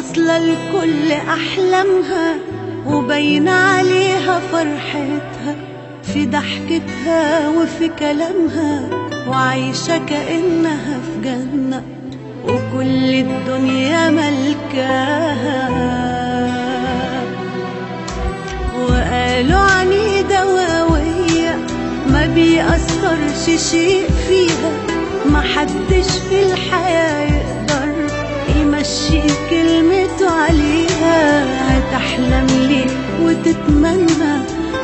واصلة لكل أحلامها، وبين عليها فرحتها في ضحكتها وفي كلامها، وعايشة كأنها في جنة وكل الدنيا ملكاها. وقالوا عنيدة وقوية ما بيأثرش شيء فيها، محدش في الحياة يقدر يمشي كلمته عليها. هتحلم ليه وتتمنى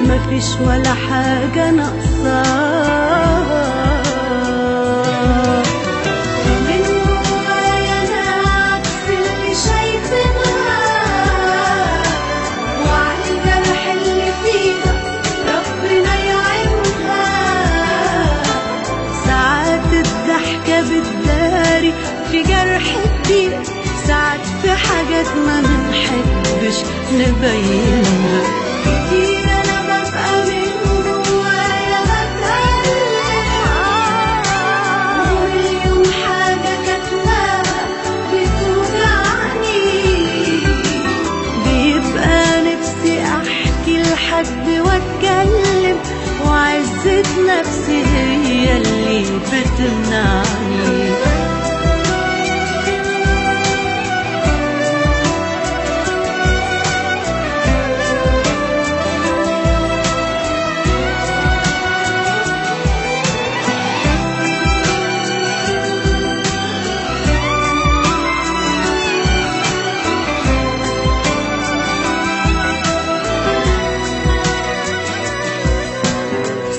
مفيش ولا حاجة ناقصاها. من جوايا أنا عكس اللي شايفينها، وعلى الجرح اللي فيها ربنا يعينها. ساعات الضحكة بتداري في جرح كتير، ساعات في حاجات ما بنحبش نبينها. كتير أنا ببقى من جوايا بتألم، ومليون حاجة كاتماها بتوجعني. بيبقى نفسي أحكي لحد وأتكلم، وعزة نفسي هي اللي بتمنعني.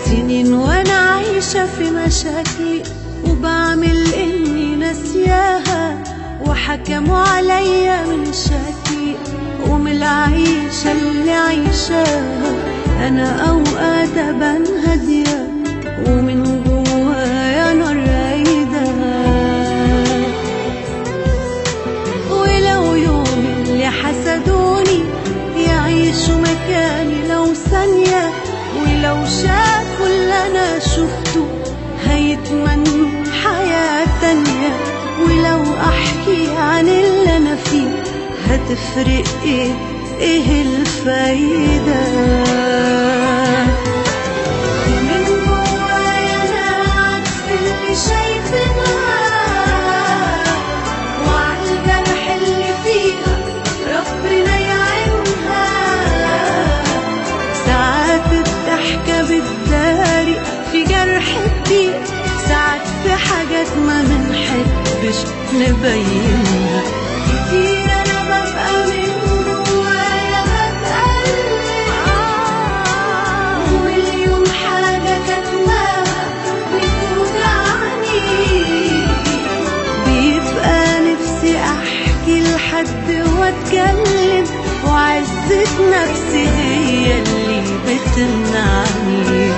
سنين وانا عايشة في مشاكلي وبعمل اني ناسياها، وحكموا عليا من شكلي ومن العيشة اللي عايشاها. انا اوقات ابان هادية ومن جوايا نار رايدة، ولو يوم اللي حسدوني يعيشوا مكاني لو ثانية، ولو شافوا اللي أنا شفته هيتمنوا حياة تانية. ولو أحكي عن اللي أنا فيه هتفرق إيه الفايدة؟ من جوايا أنا عكس اللي شايفينها، وعلى الجرح اللي فيها ربنا يعينها. ساعات الضحكة بتداري في جرح كتير، ساعات في حاجات ما منحبش نبينها. كتير أنا ببقى من جوايا بتألم، ومليون حاجة كاتماها بتوجعني. بيبقى نفسي أحكي لحد وأتكلم، وعزة نفسي هي اللي بتمنعني.